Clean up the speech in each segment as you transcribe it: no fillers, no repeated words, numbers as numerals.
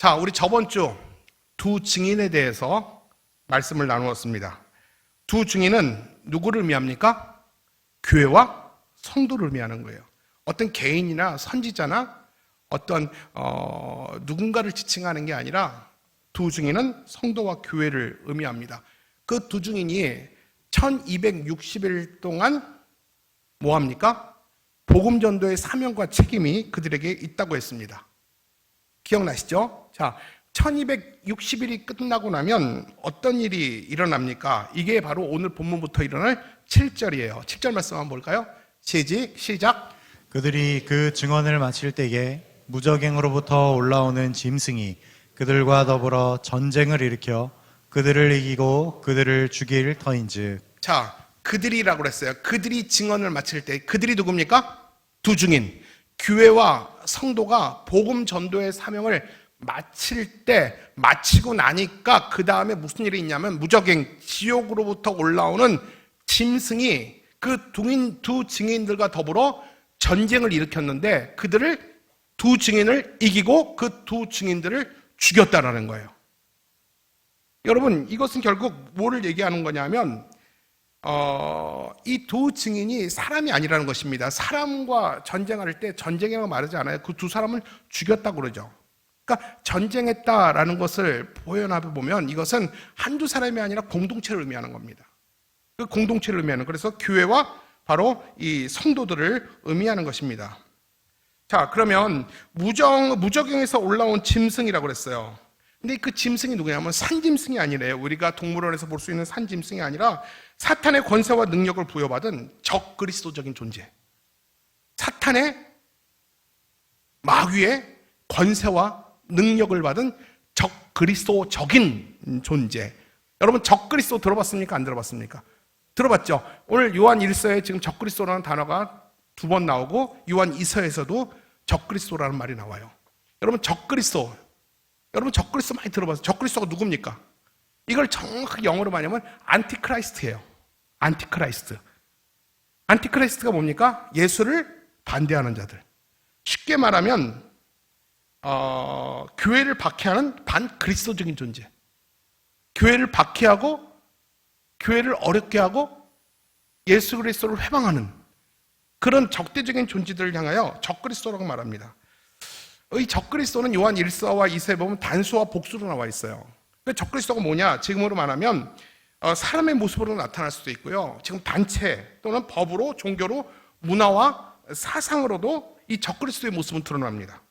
자, 우리 저번 주 두 증인에 대해서 말씀을 나누었습니다. 두 증인은 누구를 의미합니까? 교회와 성도를 의미하는 거예요. 어떤 개인이나 선지자나 어떤 누군가를 지칭하는 게 아니라 두 증인은 성도와 교회를 의미합니다. 그 두 증인이 1260일 동안 뭐합니까? 복음 전도의 사명과 책임이 그들에게 있다고 했습니다. 기억나시죠? 자, 1260일이 끝나고 나면 어떤 일이 일어납니까? 이게 바로 오늘 본문부터 일어날 7절이에요. 7절 말씀 한번 볼까요? 시작. 그들이 그 증언을 마칠 때에 무적행으로부터 올라오는 짐승이 그들과 더불어 전쟁을 일으켜 그들을 이기고 그들을 죽일 터인즉. 자, 그들이라고 그랬어요. 그들이 증언을 마칠 때 그들이 누굽니까? 두 증인. 교회와 성도가 복음 전도의 사명을 마치고 나니까 그 다음에 무슨 일이 있냐면 무적행, 지옥으로부터 올라오는 짐승이 그 두 증인들과 더불어 전쟁을 일으켰는데 그들을 두 증인을 이기고 그 두 증인들을 죽였다라는 거예요. 여러분, 이것은 결국 뭐를 얘기하는 거냐면 이 두 증인이 사람이 아니라는 것입니다. 사람과 전쟁할 때 전쟁이라고 말하지 않아요. 그 두 사람을 죽였다고 그러죠. 그러니까 전쟁했다라는 것을 표현해 보면 이것은 한두 사람이 아니라 공동체를 의미하는 겁니다. 그 공동체를 의미하는, 그래서 교회와 바로 이 성도들을 의미하는 것입니다. 자, 그러면 무적행에서 올라온 짐승이라고 그랬어요. 근데 그 짐승이 누구냐면 산짐승이 아니래요. 우리가 동물원에서 볼 수 있는 산짐승이 아니라 사탄의 권세와 능력을 부여받은 적그리스도적인 존재. 사탄의 마귀의 권세와 능력을 받은 적그리스도적인 존재. 여러분, 적그리스도 들어봤습니까? 안 들어봤습니까? 들어봤죠? 오늘 요한 1서에 지금 적그리스도라는 단어가 2번 나오고 요한 2서에서도 적그리스도라는 말이 나와요. 여러분, 적그리스도 많이 들어봤어요. 적그리스도가 누굽니까? 이걸 정확하게 영어로 말하면 안티크라이스트예요. 안티크라이스트가 뭡니까? 예수를 반대하는 자들. 쉽게 말하면 교회를 박해하는 반그리스도적인 존재. 교회를 박해하고 교회를 어렵게 하고 예수 그리스도를 회방하는 그런 적대적인 존재들을 향하여 적그리스도라고 말합니다. 이 적그리스도는 요한 1서와 2서에 보면 단수와 복수로 나와 있어요. 적그리스도가 뭐냐? 지금으로 말하면 사람의 모습으로 나타날 수도 있고요. 지금 단체 또는 법으로, 종교로, 문화와 사상으로도 이 적그리스도의 모습은 드러납니다.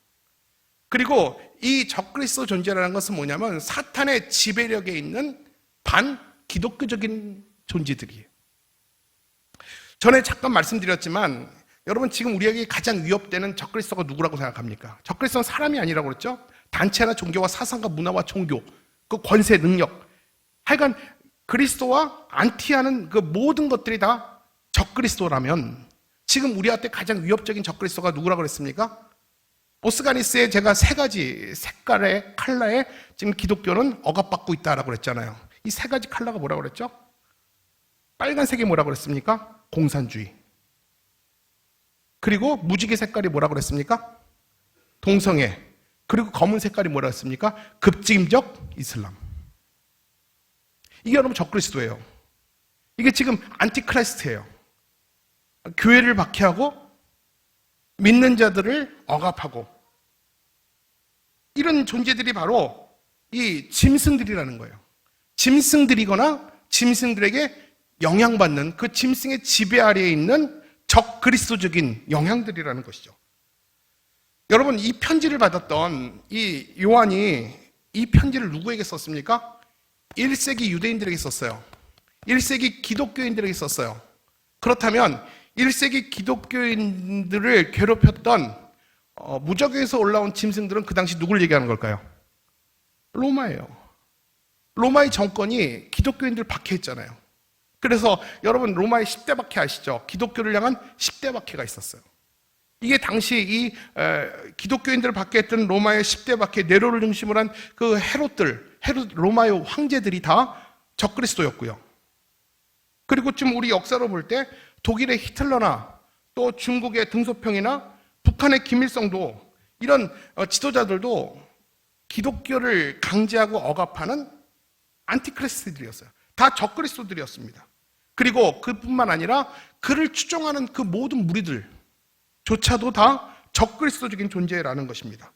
그리고 이 적그리스도 존재라는 것은 뭐냐면 사탄의 지배력에 있는 반기독교적인 존재들이에요. 전에 잠깐 말씀드렸지만 여러분, 지금 우리에게 가장 위협되는 적그리스도가 누구라고 생각합니까? 적그리스도는 사람이 아니라고 그랬죠? 단체나 종교와 사상과 문화와 종교, 그 권세, 능력, 하여간 그리스도와 안티하는 그 모든 것들이 다 적그리스도라면 지금 우리한테 가장 위협적인 적그리스도가 누구라고 그랬습니까? 오스가니스에 제가 3가지 색깔의 컬러에 지금 기독교는 억압받고 있다라고 그랬잖아요. 이 3가지 컬러가 뭐라고 그랬죠? 빨간색이 뭐라고 그랬습니까? 공산주의. 그리고 무지개 색깔이 뭐라고 그랬습니까? 동성애. 그리고 검은 색깔이 뭐라고 했습니까? 급진적 이슬람. 이게 여러분 적그리스도예요. 이게 지금 안티크라이스트예요. 교회를 박해하고 믿는 자들을 억압하고 이런 존재들이 바로 이 짐승들이라는 거예요. 짐승들이거나 짐승들에게 영향받는 그 짐승의 지배 아래에 있는 적그리스도적인 영향들이라는 것이죠. 여러분, 이 편지를 받았던 이 요한이 이 편지를 누구에게 썼습니까? 1세기 유대인들에게 썼어요. 1세기 기독교인들에게 썼어요. 그렇다면 1세기 기독교인들을 괴롭혔던 무적에서 올라온 짐승들은 그 당시 누굴 얘기하는 걸까요? 로마예요. 로마의 정권이 기독교인들 박해했잖아요. 그래서 여러분, 로마의 10대 박해 아시죠? 기독교를 향한 10대 박해가 있었어요. 이게 당시 이 기독교인들을 박해했던 로마의 10대 박해, 네로를 중심으로 한 그 헤롯 로마의 황제들이 다 적그리스도였고요. 그리고 지금 우리 역사로 볼 때 독일의 히틀러나 또 중국의 등소평이나 북한의 김일성도 이런 지도자들도 기독교를 강제하고 억압하는 안티크리스트들이었어요. 다 적그리스도들이었습니다. 그리고 그뿐만 아니라 그를 추종하는 그 모든 무리들조차도 다 적그리스도적인 존재라는 것입니다.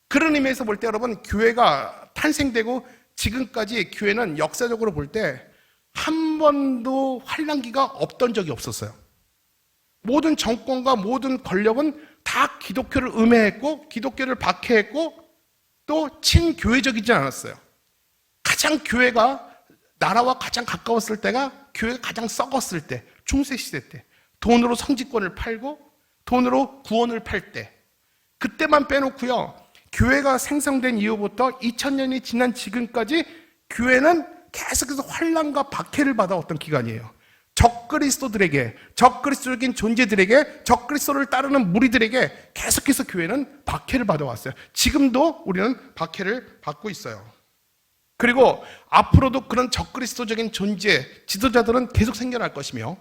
그런 의미에서 볼 때 여러분, 교회가 탄생되고 지금까지 교회는 역사적으로 볼 때 한 번도 환란기가 없던 적이 없었어요. 모든 정권과 모든 권력은 다 기독교를 음해했고 기독교를 박해했고 또 친교회적이지 않았어요. 가장 교회가 나라와 가장 가까웠을 때가 교회가 가장 썩었을 때, 중세시대 때 돈으로 성지권을 팔고 돈으로 구원을 팔 때, 그때만 빼놓고요, 교회가 생성된 이후부터 2000년이 지난 지금까지 교회는 계속해서 환란과 박해를 받아왔던 기간이에요. 적그리스도들에게, 적그리스도적인 존재들에게, 적그리스도를 따르는 무리들에게 계속해서 교회는 박해를 받아왔어요. 지금도 우리는 박해를 받고 있어요. 그리고 앞으로도 그런 적그리스도적인 존재, 지도자들은 계속 생겨날 것이며,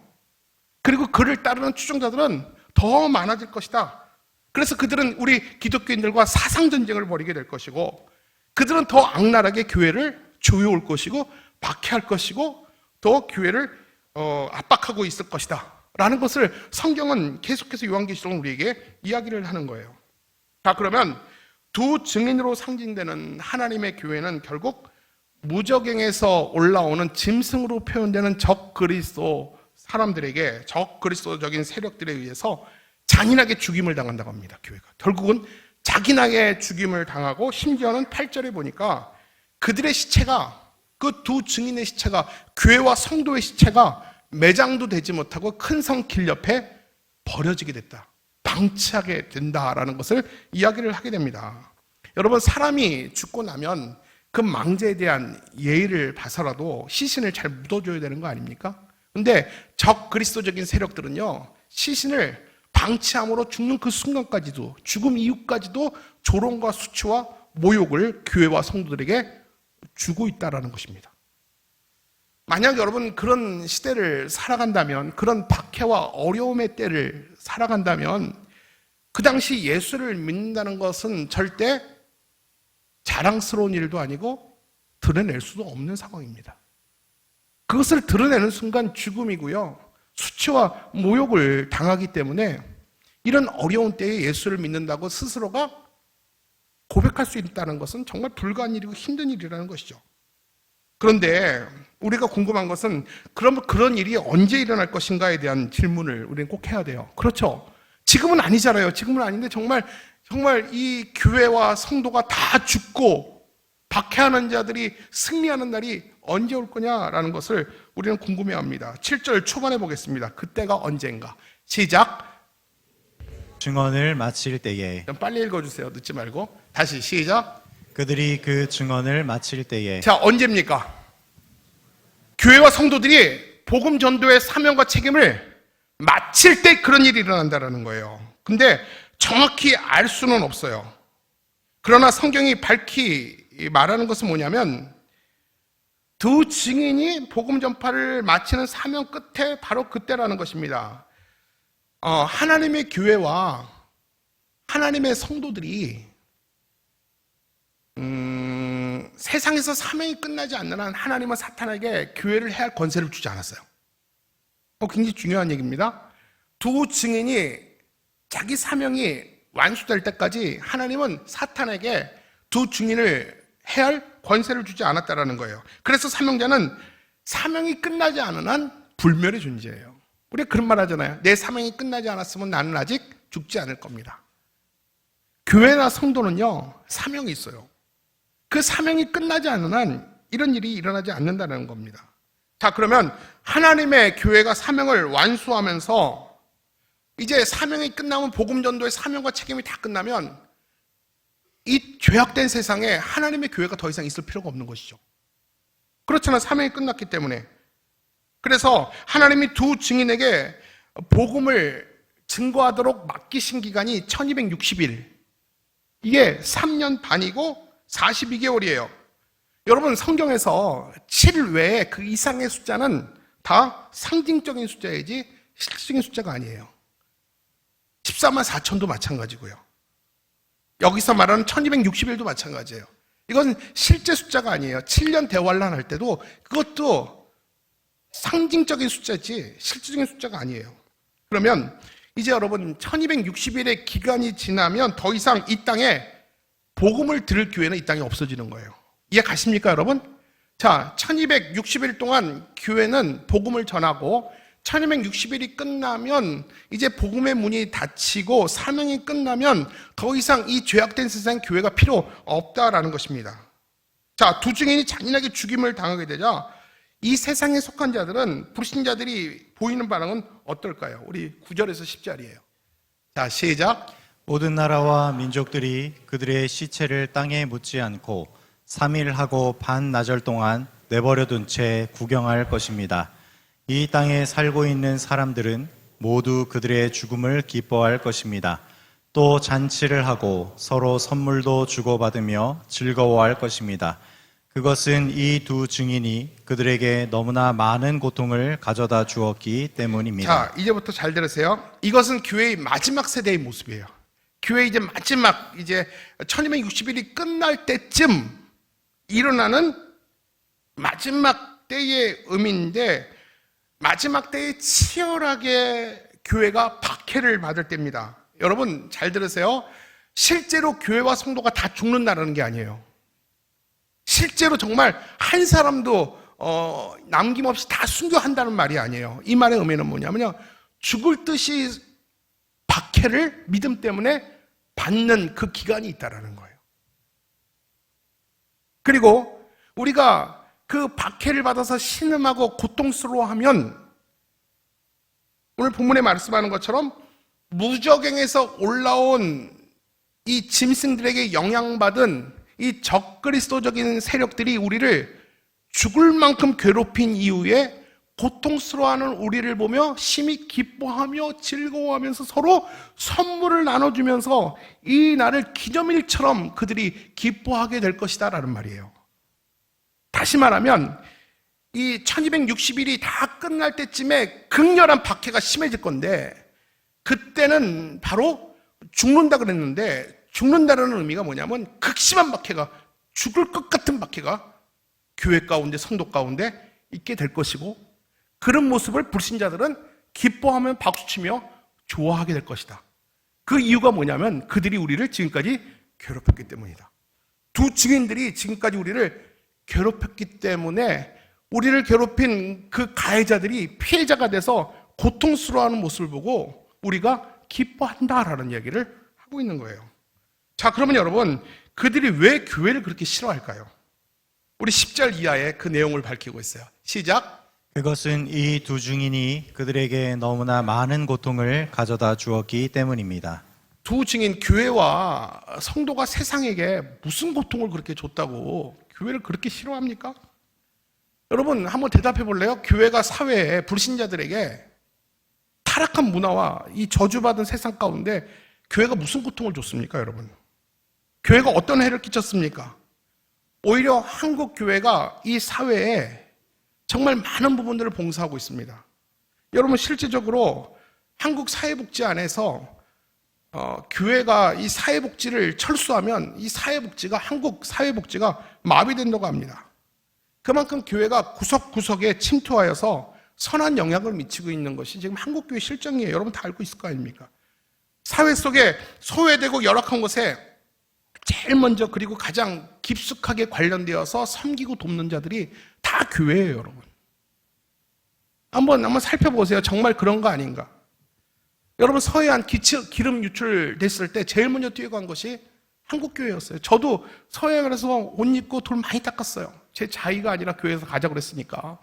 그리고 그를 따르는 추종자들은 더 많아질 것이다. 그래서 그들은 우리 기독교인들과 사상전쟁을 벌이게 될 것이고, 그들은 더 악랄하게 교회를 조여올 것이고 박해할 것이고 또 교회를 압박하고 있을 것이다 라는 것을 성경은 계속해서 요한계시록은 우리에게 이야기를 하는 거예요. 자, 그러면 두 증인으로 상징되는 하나님의 교회는 결국 무저갱에서 올라오는 짐승으로 표현되는 적그리스도 사람들에게, 적그리스도적인 세력들에 의해서 잔인하게 죽임을 당한다고 합니다. 교회가 결국은 잔인하게 죽임을 당하고, 심지어는 8절에 보니까 그들의 시체가, 그 두 증인의 시체가, 교회와 성도의 시체가 매장도 되지 못하고 큰 성 길 옆에 버려지게 됐다, 방치하게 된다라는 것을 이야기를 하게 됩니다. 여러분, 사람이 죽고 나면 그 망자에 대한 예의를 봐서라도 시신을 잘 묻어줘야 되는 거 아닙니까? 근데 적그리스도적인 세력들은요, 시신을 방치함으로 죽는 그 순간까지도, 죽음 이후까지도 조롱과 수치와 모욕을 교회와 성도들에게 주고 있다는 것입니다. 만약 여러분 그런 시대를 살아간다면, 그런 박해와 어려움의 때를 살아간다면, 그 당시 예수를 믿는다는 것은 절대 자랑스러운 일도 아니고 드러낼 수도 없는 상황입니다. 그것을 드러내는 순간 죽음이고요, 수치와 모욕을 당하기 때문에 이런 어려운 때에 예수를 믿는다고 스스로가 고백할 수 있다는 것은 정말 불가한 일이고 힘든 일이라는 것이죠. 그런데 우리가 궁금한 것은, 그러면 그런 일이 언제 일어날 것인가에 대한 질문을 우리는 꼭 해야 돼요. 그렇죠? 지금은 아니잖아요. 지금은 아닌데 정말 이 교회와 성도가 다 죽고 박해하는 자들이 승리하는 날이 언제 올 거냐라는 것을 우리는 궁금해합니다. 7절 초반에 보겠습니다. 그때가 언젠가. 시작. 증언을 마칠 때에. 좀 빨리 읽어주세요. 늦지 말고. 다시 시작. 그들이 그 증언을 마칠 때에. 자, 언제입니까? 교회와 성도들이 복음 전도의 사명과 책임을 마칠 때 그런 일이 일어난다는 거예요. 근데 정확히 알 수는 없어요. 그러나 성경이 밝히 말하는 것은 뭐냐면, 두 증인이 복음 전파를 마치는 사명 끝에 바로 그때라는 것입니다. 하나님의 교회와 하나님의 성도들이 세상에서 사명이 끝나지 않는 한 하나님은 사탄에게 교회를 해할 권세를 주지 않았어요. 굉장히 중요한 얘기입니다. 두 증인이 자기 사명이 완수될 때까지 하나님은 사탄에게 두 증인을 해할 권세를 주지 않았다는 거예요. 그래서 사명자는 사명이 끝나지 않은 한 불멸의 존재예요. 우리가 그런 말 하잖아요. 내 사명이 끝나지 않았으면 나는 아직 죽지 않을 겁니다. 교회나 성도는요, 사명이 있어요. 그 사명이 끝나지 않은 한 이런 일이 일어나지 않는다는 겁니다. 자, 그러면 하나님의 교회가 사명을 완수하면서 이제 사명이 끝나면, 복음 전도의 사명과 책임이 다 끝나면 이 죄악된 세상에 하나님의 교회가 더 이상 있을 필요가 없는 것이죠. 그렇잖아요. 사명이 끝났기 때문에. 그래서 하나님이 두 증인에게 복음을 증거하도록 맡기신 기간이 1260일. 이게 3년 반이고 42개월이에요. 여러분, 성경에서 7 외에 그 이상의 숫자는 다 상징적인 숫자이지 실질적인 숫자가 아니에요. 14만 4천도 마찬가지고요. 여기서 말하는 1260일도 마찬가지예요. 이건 실제 숫자가 아니에요. 7년 대환란 할 때도 그것도 상징적인 숫자지 실질적인 숫자가 아니에요. 그러면 이제 여러분 1260일의 기간이 지나면 더 이상 이 땅에 복음을 들을 교회는 이 땅에 없어지는 거예요. 이해 가십니까 여러분? 자, 1260일 동안 교회는 복음을 전하고 1260일이 끝나면 이제 복음의 문이 닫히고 사명이 끝나면 더 이상 이 죄악된 세상 교회가 필요 없다라는 것입니다. 자, 두 증인이 잔인하게 죽임을 당하게 되자 이 세상에 속한 자들은 불신자들이 보이는 반응은 어떨까요? 우리 9절에서 10절이에요. 자, 시작. 모든 나라와 민족들이 그들의 시체를 땅에 묻지 않고 3일하고 반나절 동안 내버려둔 채 구경할 것입니다. 이 땅에 살고 있는 사람들은 모두 그들의 죽음을 기뻐할 것입니다. 또 잔치를 하고 서로 선물도 주고받으며 즐거워할 것입니다. 그것은 이 두 증인이 그들에게 너무나 많은 고통을 가져다 주었기 때문입니다. 자, 이제부터 잘 들으세요. 이것은 교회의 마지막 세대의 모습이에요. 교회 이제 마지막 1260일이 끝날 때쯤 일어나는 마지막 때의 의미인데 마지막 때에 치열하게 교회가 박해를 받을 때입니다. 여러분 잘 들으세요. 실제로 교회와 성도가 다 죽는다는 게 아니에요. 실제로 정말 한 사람도 남김없이 다 순교한다는 말이 아니에요. 이 말의 의미는 뭐냐면요. 죽을 듯이 박해를 믿음 때문에 받는 그 기간이 있다라는 거예요. 그리고 우리가 그 박해를 받아서 신음하고 고통스러워하면 오늘 본문에 말씀하는 것처럼 무저갱에서 올라온 이 짐승들에게 영향받은 이 적그리스도적인 세력들이 우리를 죽을 만큼 괴롭힌 이후에 고통스러워하는 우리를 보며 심히 기뻐하며 즐거워하면서 서로 선물을 나눠주면서 이 날을 기념일처럼 그들이 기뻐하게 될 것이다 라는 말이에요. 다시 말하면 이 1260일이 다 끝날 때쯤에 극렬한 박해가 심해질 건데 그때는 바로 죽는다 그랬는데 죽는다는 의미가 뭐냐면 극심한 박해가 죽을 것 같은 박해가 교회 가운데 성도 가운데 있게 될 것이고 그런 모습을 불신자들은 기뻐하며 박수치며 좋아하게 될 것이다. 그 이유가 뭐냐면 그들이 우리를 지금까지 괴롭혔기 때문이다. 두 증인들이 지금까지 우리를 괴롭혔기 때문에 우리를 괴롭힌 그 가해자들이 피해자가 돼서 고통스러워하는 모습을 보고 우리가 기뻐한다라는 이야기를 하고 있는 거예요. 자, 그러면 여러분 그들이 왜 교회를 그렇게 싫어할까요? 우리 10절 이하의 그 내용을 밝히고 있어요. 시작. 그것은 이 두 증인이 그들에게 너무나 많은 고통을 가져다 주었기 때문입니다. 두 증인 교회와 성도가 세상에게 무슨 고통을 그렇게 줬다고 교회를 그렇게 싫어합니까? 여러분 한번 대답해 볼래요? 교회가 사회에 불신자들에게 타락한 문화와 이 저주받은 세상 가운데 교회가 무슨 고통을 줬습니까, 여러분? 교회가 어떤 해를 끼쳤습니까? 오히려 한국 교회가 이 사회에 정말 많은 부분들을 봉사하고 있습니다. 여러분 실질적으로 한국 사회복지 안에서 교회가 이 사회복지를 철수하면 이 사회복지가 한국 사회복지가 마비된다고 합니다. 그만큼 교회가 구석구석에 침투하여서 선한 영향을 미치고 있는 것이 지금 한국교회 실정이에요. 여러분 다 알고 있을 거 아닙니까? 사회 속에 소외되고 열악한 곳에 제일 먼저 그리고 가장 깊숙하게 관련되어서 섬기고 돕는 자들이 다 교회예요, 여러분. 한번 살펴보세요. 정말 그런 거 아닌가? 여러분 서해안 기름 유출됐을 때 제일 먼저 뛰어간 것이 한국교회였어요. 저도 서해안에서 옷 입고 돌 많이 닦았어요. 제 자의가 아니라 교회에서 가자고 그랬으니까.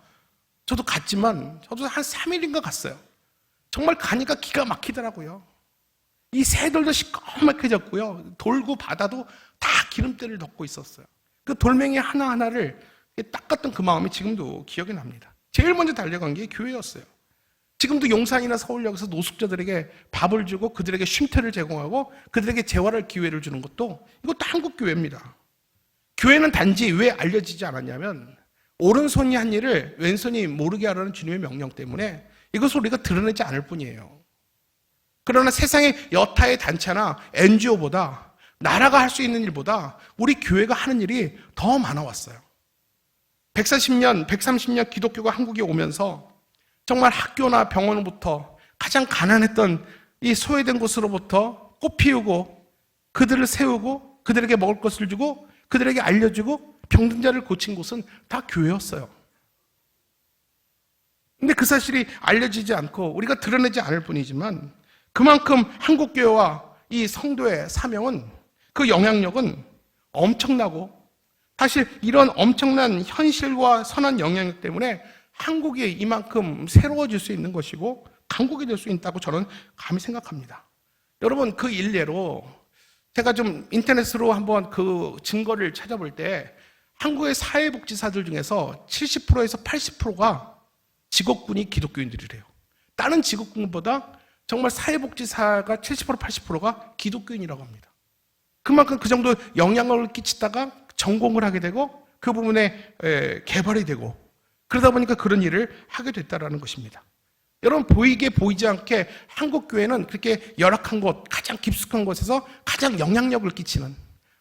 저도 갔지만 저도 한 3일인가 갔어요. 정말 가니까 기가 막히더라고요. 이 새들도 시꺼멓게졌고요. 돌고 바다도 다 기름때를 덮고 있었어요. 그 돌멩이 하나하나를 닦았던 그 마음이 지금도 기억이 납니다. 제일 먼저 달려간 게 교회였어요. 지금도 용산이나 서울역에서 노숙자들에게 밥을 주고 그들에게 쉼터를 제공하고 그들에게 재활할 기회를 주는 것도 이것도 한국교회입니다. 교회는 단지 왜 알려지지 않았냐면 오른손이 한 일을 왼손이 모르게 하라는 주님의 명령 때문에 이것을 우리가 드러내지 않을 뿐이에요. 그러나 세상의 여타의 단체나 NGO보다 나라가 할 수 있는 일보다 우리 교회가 하는 일이 더 많아왔어요. 140년, 130년 기독교가 한국에 오면서 정말 학교나 병원부터 가장 가난했던 이 소외된 곳으로부터 꽃 피우고 그들을 세우고 그들에게 먹을 것을 주고 그들에게 알려주고 병든 자를 고친 곳은 다 교회였어요. 근데 그 사실이 알려지지 않고 우리가 드러내지 않을 뿐이지만 그만큼 한국교회와 이 성도의 사명은 그 영향력은 엄청나고 사실 이런 엄청난 현실과 선한 영향력 때문에 한국이 이만큼 새로워질 수 있는 것이고 강국이 될 수 있다고 저는 감히 생각합니다. 여러분 그 일례로 제가 좀 인터넷으로 한번 그 증거를 찾아볼 때 한국의 사회복지사들 중에서 70%에서 80%가 직업군이 기독교인들이래요. 다른 직업군보다 정말 사회복지사가 70% 80%가 기독교인이라고 합니다. 그만큼 그 정도 영향력을 끼치다가 전공을 하게 되고 그 부분에 개발이 되고 그러다 보니까 그런 일을 하게 됐다는 것입니다. 여러분 보이게 보이지 않게 한국교회는 그렇게 열악한 곳, 가장 깊숙한 곳에서 가장 영향력을 끼치는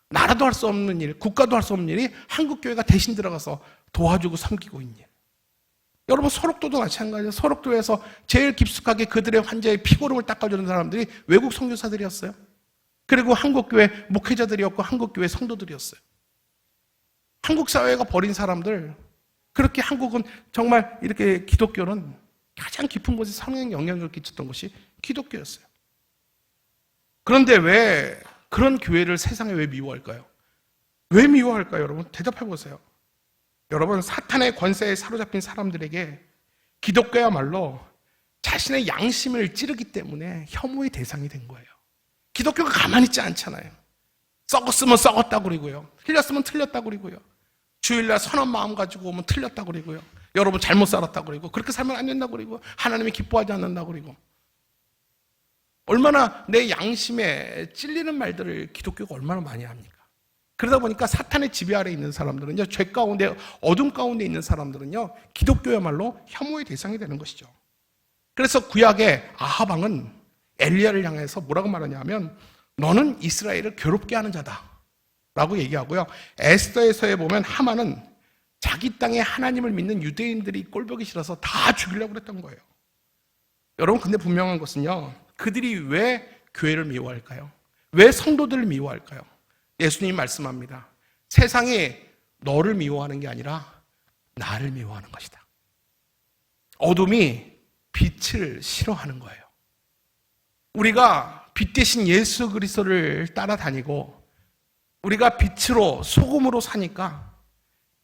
나라도 할 수 없는 일, 국가도 할 수 없는 일이 한국교회가 대신 들어가서 도와주고 섬기고 있는 일. 여러분 소록도도 마찬가지예요. 소록도에서 제일 깊숙하게 그들의 환자의 피고름을 닦아주는 사람들이 외국 선교사들이었어요. 그리고 한국교회 목회자들이었고 한국교회 성도들이었어요. 한국 사회가 버린 사람들, 그렇게 한국은 정말 이렇게 기독교는 가장 깊은 곳에 성령 영향력을 끼쳤던 것이 기독교였어요. 그런데 왜 그런 교회를 세상에 왜 미워할까요? 왜 미워할까요, 여러분? 대답해 보세요. 여러분, 사탄의 권세에 사로잡힌 사람들에게 기독교야말로 자신의 양심을 찌르기 때문에 혐오의 대상이 된 거예요. 기독교가 가만히 있지 않잖아요. 썩었으면 썩었다고 그러고요. 틀렸으면 틀렸다고 그러고요. 주일날 선한 마음 가지고 오면 틀렸다고 그러고요. 여러분 잘못 살았다고 그러고 그렇게 살면 안 된다고 그러고 하나님이 기뻐하지 않는다고 그러고 얼마나 내 양심에 찔리는 말들을 기독교가 얼마나 많이 합니까? 그러다 보니까 사탄의 지배 아래 있는 사람들은요, 죄 가운데 어둠 가운데 있는 사람들은요, 기독교야말로 혐오의 대상이 되는 것이죠. 그래서 구약의 아합 왕은 엘리야를 향해서 뭐라고 말하냐면 너는 이스라엘을 괴롭게 하는 자다 라고 얘기하고요. 에스더에서에 보면 하만은 자기 땅에 하나님을 믿는 유대인들이 꼴보기 싫어서 다 죽이려고 그랬던 거예요. 여러분 근데 분명한 것은요, 그들이 왜 교회를 미워할까요? 왜 성도들을 미워할까요? 예수님이 말씀합니다. 세상이 너를 미워하는 게 아니라 나를 미워하는 것이다. 어둠이 빛을 싫어하는 거예요. 우리가 빛 대신 예수 그리스도를 따라다니고 우리가 빛으로 소금으로 사니까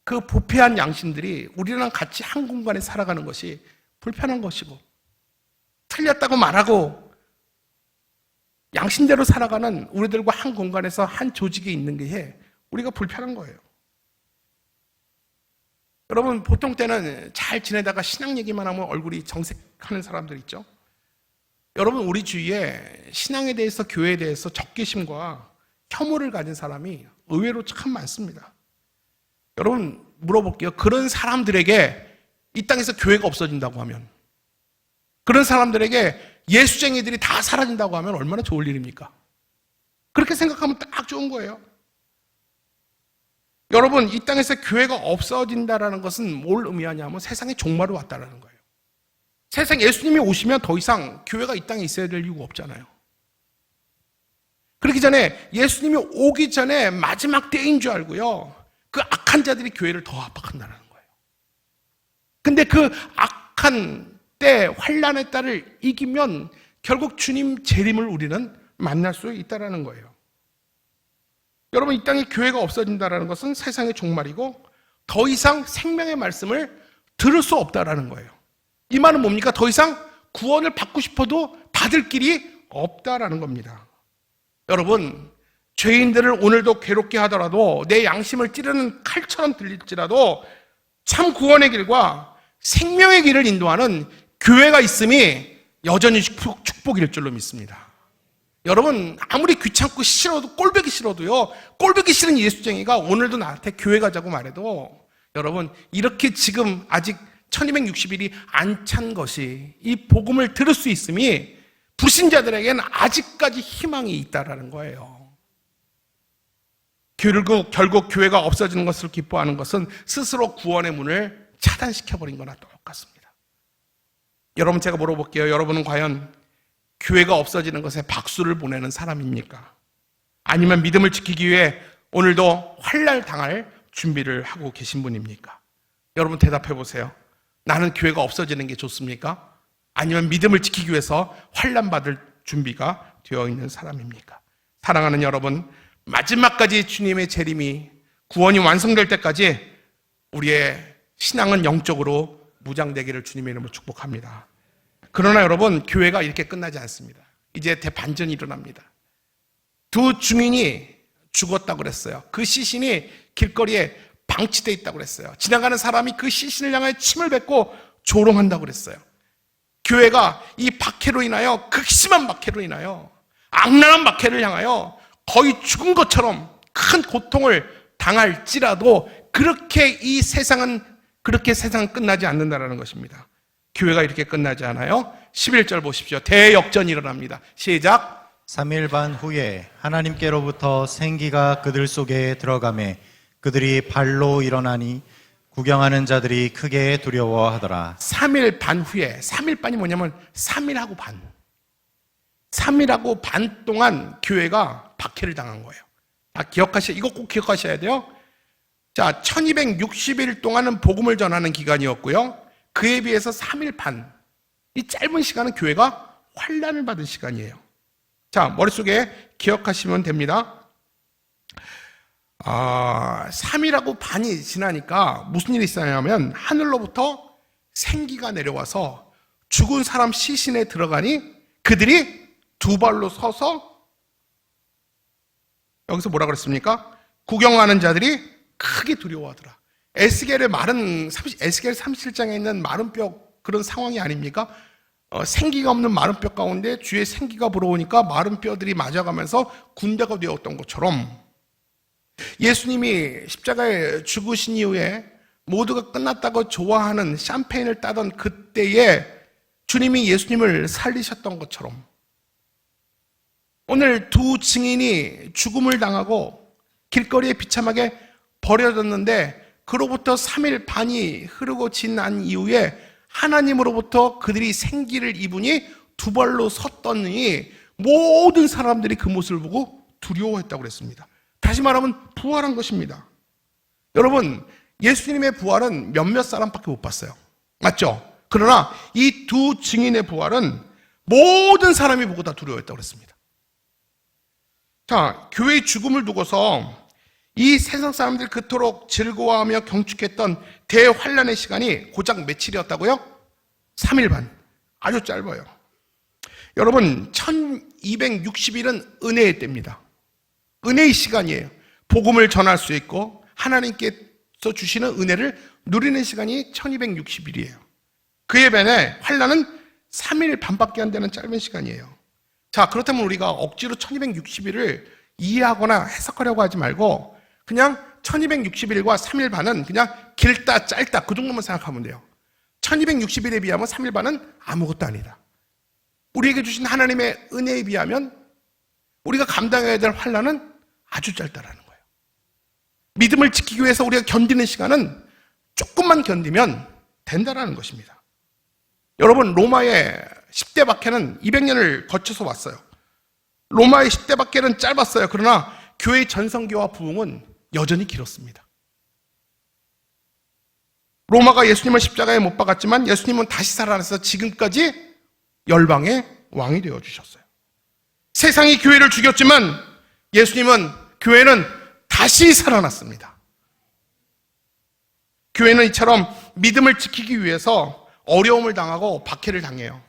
그 부패한 양심들이 우리랑 같이 한 공간에 살아가는 것이 불편한 것이고 틀렸다고 말하고 양심대로 살아가는 우리들과 한 공간에서 한 조직에 있는 게 우리가 불편한 거예요. 여러분 보통 때는 잘 지내다가 신앙 얘기만 하면 얼굴이 정색하는 사람들 있죠. 여러분 우리 주위에 신앙에 대해서 교회에 대해서 적개심과 혐오를 가진 사람이 의외로 참 많습니다. 여러분 물어볼게요. 그런 사람들에게 이 땅에서 교회가 없어진다고 하면, 그런 사람들에게 예수쟁이들이 다 사라진다고 하면 얼마나 좋을 일입니까? 그렇게 생각하면 딱 좋은 거예요. 여러분 이 땅에서 교회가 없어진다는 것은 뭘 의미하냐면 세상에 종말이 왔다는 거예요. 세상 예수님이 오시면 더 이상 교회가 이 땅에 있어야 될 이유가 없잖아요. 그렇기 전에 예수님이 오기 전에 마지막 때인 줄 알고요, 그 악한 자들이 교회를 더 압박한다는 거예요. 근데 그 악한 때 환난의 때를 이기면 결국 주님 재림을 우리는 만날 수 있다는 거예요. 여러분 이 땅에 교회가 없어진다는 것은 세상의 종말이고 더 이상 생명의 말씀을 들을 수 없다는 거예요. 이 말은 뭡니까? 더 이상 구원을 받고 싶어도 받을 길이 없다라는 겁니다. 여러분 죄인들을 오늘도 괴롭게 하더라도 내 양심을 찌르는 칼처럼 들릴지라도 참 구원의 길과 생명의 길을 인도하는 교회가 있음이 여전히 축복일 줄로 믿습니다. 여러분 아무리 귀찮고 싫어도 꼴보기 싫어도요, 꼴보기 싫은 예수쟁이가 오늘도 나한테 교회 가자고 말해도 여러분 이렇게 지금 아직 1260일이 안 찬 것이 이 복음을 들을 수 있음이 불신자들에게는 아직까지 희망이 있다라는 거예요. 결국 교회가 없어지는 것을 기뻐하는 것은 스스로 구원의 문을 차단시켜버린 거나 똑같습니다. 여러분, 제가 물어볼게요. 여러분은 과연 교회가 없어지는 것에 박수를 보내는 사람입니까? 아니면 믿음을 지키기 위해 오늘도 환날 당할 준비를 하고 계신 분입니까? 여러분 대답해 보세요. 나는 교회가 없어지는 게 좋습니까? 아니면 믿음을 지키기 위해서 환난 받을 준비가 되어 있는 사람입니까? 사랑하는 여러분, 마지막까지 주님의 재림이 구원이 완성될 때까지 우리의 신앙은 영적으로 무장되기를 주님의 이름으로 축복합니다. 그러나 여러분, 교회가 이렇게 끝나지 않습니다. 이제 대반전이 일어납니다. 두 증인이 죽었다고 그랬어요. 그 시신이 길거리에 방치되어 있다고 그랬어요. 지나가는 사람이 그 시신을 향해 침을 뱉고 조롱한다고 그랬어요. 교회가 이 박해로 인하여, 극심한 박해로 인하여, 악랄한 박해를 향하여 거의 죽은 것처럼 큰 고통을 당할지라도 그렇게 세상은 끝나지 않는다는 것입니다. 교회가 이렇게 끝나지 않아요. 11절 보십시오. 대역전이 일어납니다. 시작. 3일 반 후에 하나님께로부터 생기가 그들 속에 들어가매 그들이 발로 일어나니 구경하는 자들이 크게 두려워하더라. 3일 반 후에, 3일 반이 뭐냐면 3일하고 반. 3일하고 반 동안 교회가 박해를 당한 거예요. 이거 꼭 기억하셔야 돼요. 자, 1260일 동안은 복음을 전하는 기간이었고요. 그에 비해서 3일 반, 이 짧은 시간은 교회가 환난을 받은 시간이에요. 자, 머릿속에 기억하시면 됩니다. 3일하고 반이 지나니까 무슨 일이 있었냐면 하늘로부터 생기가 내려와서 죽은 사람 시신에 들어가니 그들이 두 발로 서서, 여기서 뭐라 그랬습니까? 구경하는 자들이 크게 두려워하더라. 에스겔의 37장에 있는 마른 뼈, 그런 상황이 아닙니까? 생기가 없는 마른 뼈 가운데 주의 생기가 불어오니까 마른 뼈들이 맞아가면서 군대가 되었던 것처럼, 예수님이 십자가에 죽으신 이후에 모두가 끝났다고 좋아하는 샴페인을 따던 그때에 주님이 예수님을 살리셨던 것처럼, 오늘 두 증인이 죽음을 당하고 길거리에 비참하게 버려졌는데, 그로부터 3일 반이 흐르고 지난 이후에 하나님으로부터 그들이 생기를 입으니 두 발로 섰더니 모든 사람들이 그 모습을 보고 두려워했다고 그랬습니다. 다시 말하면 부활한 것입니다. 여러분, 예수님의 부활은 몇몇 사람밖에 못 봤어요. 맞죠? 그러나 이 두 증인의 부활은 모든 사람이 보고 다 두려워했다고 그랬습니다. 자, 교회의 죽음을 두고서 이 세상 사람들이 그토록 즐거워하며 경축했던 대환란의 시간이 고작 며칠이었다고요? 3일 반. 아주 짧아요. 여러분, 1260일은 은혜의 때입니다. 은혜의 시간이에요. 복음을 전할 수 있고 하나님께서 주시는 은혜를 누리는 시간이 1260일이에요. 그에 반해 환란은 3일 반밖에 안 되는 짧은 시간이에요. 자, 그렇다면 우리가 억지로 1260일을 이해하거나 해석하려고 하지 말고 그냥 1260일과 3일 반은 그냥 길다 짧다 그 정도만 생각하면 돼요. 1260일에 비하면 3일 반은 아무것도 아니다. 우리에게 주신 하나님의 은혜에 비하면 우리가 감당해야 될 환난은 아주 짧다라는 거예요. 믿음을 지키기 위해서 우리가 견디는 시간은 조금만 견디면 된다라는 것입니다. 여러분, 로마의 10대 박해는 200년을 거쳐서 왔어요. 로마의 10대 박해는 짧았어요. 그러나 교회의 전성기와 부흥은 여전히 길었습니다. 로마가 예수님을 십자가에 못 박았지만 예수님은 다시 살아나서 지금까지 열방의 왕이 되어주셨어요. 세상이 교회를 죽였지만 교회는 다시 살아났습니다. 교회는 이처럼 믿음을 지키기 위해서 어려움을 당하고 박해를 당해요.